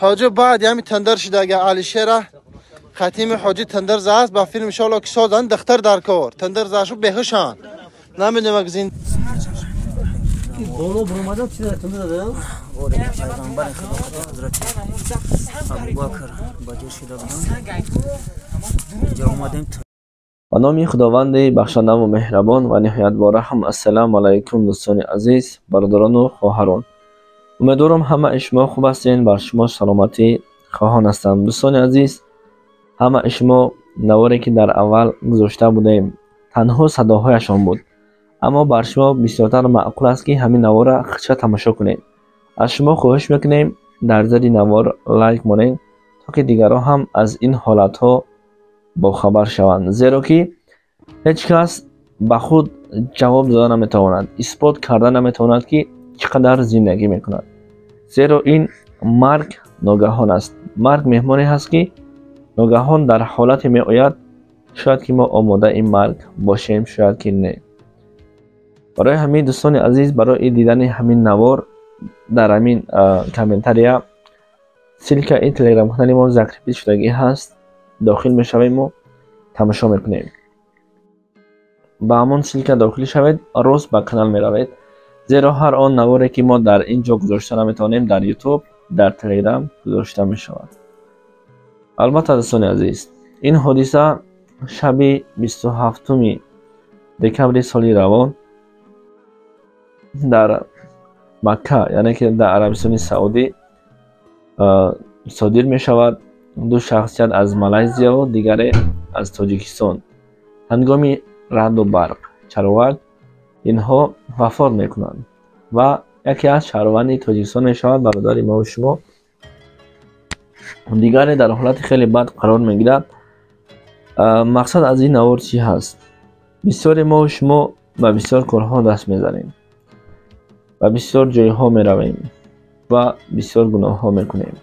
حاجی بعد یعنی تندر شده اگه علی شیره ختیم حاجی تندر زاست با فیلم شالا که سازن دختر در کار تندر زاشو بهشان نمیدونم مگزین بالا برآمدن چی تندر دادن پیغمبر خدا حضرت ابوبکر باجر شده بودن اینجا اومدیم. به نام خداوند بخشنده و مهربان و نهایت بارحم. السلام علیکم دوستان عزیز، برادران و خواهران. امیدوارم همه شما خوب هستین. بر شما سلامتی خواهان هستم. دوستان عزیز، همه شما نواری که در اول گذاشته بودیم تنها صداهایشان بود، اما بر شما بسیارتر معقول است که همین نوار را خودش تماشا کنید. از شما خواهش میکنیم در زیر نوار لایک مانید تا که دیگران هم از این حالت ها با خبر شوند، زیرا که هیچ کس به خود جواب دادن نمیتواند، اثبات کردن نمیتواند که چقدر زندگی میکند، زیرا این مرگ ناگهان است. مرگ مهمانی هست که ناگهان در حالت می آید، شاید که ما آماده این مرگ باشیم، شاید که نه. برای همین دوستان عزیز، برای دیدن همین نوار در همین کامنتاری سلک این تلگرام کانال ما ذکر شدگی هست، داخل می شویم و تماشا میکنیم. با همون سلک داخل شوید، روز به کانال می روید، زیرا هر آن نواری که ما در اینجا گذاشته نمیتونیم در یوتیوب در تلگرام گذاشته می شود. البته دوستان عزیز، این حادثه شب 27 دکمبر سال روان در مکه، یعنی که در عربستان سعودی صادر می شود. دو شخصیت از مالزیا و دیگر از تاجیکستان هنگام رعد و برق چروک اینها وفات می کنند و یکی از شهروندان تاجیکستان می شود برادر ما و شما، دیگری در حالت خیلی بد قرار می گیرد. مقصد از این نوار چی هست؟ بسیار ما و شما به بسیار کارها دست می زنیم و بسیار جایها می رویم و بسیار گناه ها می کنیم.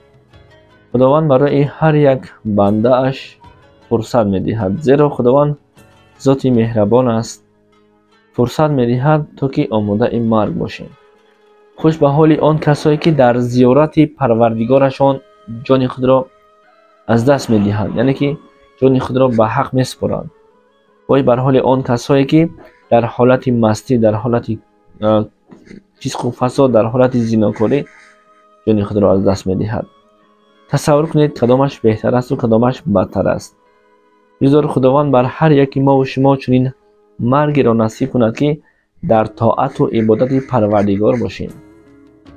خداوند برای هر یک بنده اش فرصت می دهد، زیرا خداوند ذاتی مهربان است. فرصت می دهد تا که آماده این مرگ باشیم. خوش به حال آن کسایی که در زیارت پروردگارشان جان خود را از دست می دهند، یعنی که جان خود را به حق می سپارند. وای بر حال آن کسایی که در حالت مستی، در حالت فسق و فساد، در حالت زناکاری جان خود را از دست می دهد. تصور کنید کدامش بهتر است و کدامش بدتر است. بذار خداوند بر هر یکی ما و شما چنین مرگی را نصیب کند که در طاعت و عبادت پروردگار باشیم.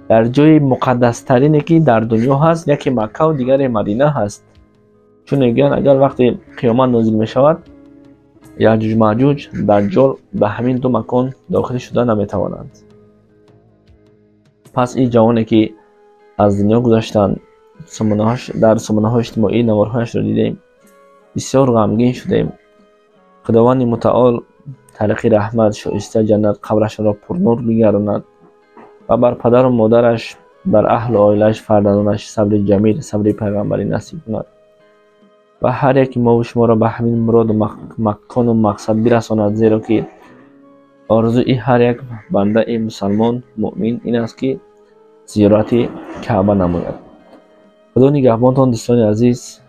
در جای مقدس ترینی که در دنیا هست، یکی مکه و دیگر مدینه هست. چون میگن اگر وقتی قیامت نازل می شود، یاجوج ماجوج دجال به همین دو مکان داخل شده نمیتوانند. پس این جوانی که از دنیا گذشتند، در سامانه های اجتماعی نوارهایش را دیدیم، بسیار غمگین شدیم. خداوند متعال طریق رحمت شایسته جنت قبرش را پرنور بگرداند و بر پدر و مادرش، بر اهل و عائله‌اش، فرزندانش صبر جمیل، صبر پیغمبری نصیب کند و هر یک ما و شما را به همین مراد و مکان و مقصد برساند، زیرا که آرزوی هر یک بنده مسلمان مؤمن این است که زیارت کعبه نماید. خدا نگهبانتان دوستان عزیز.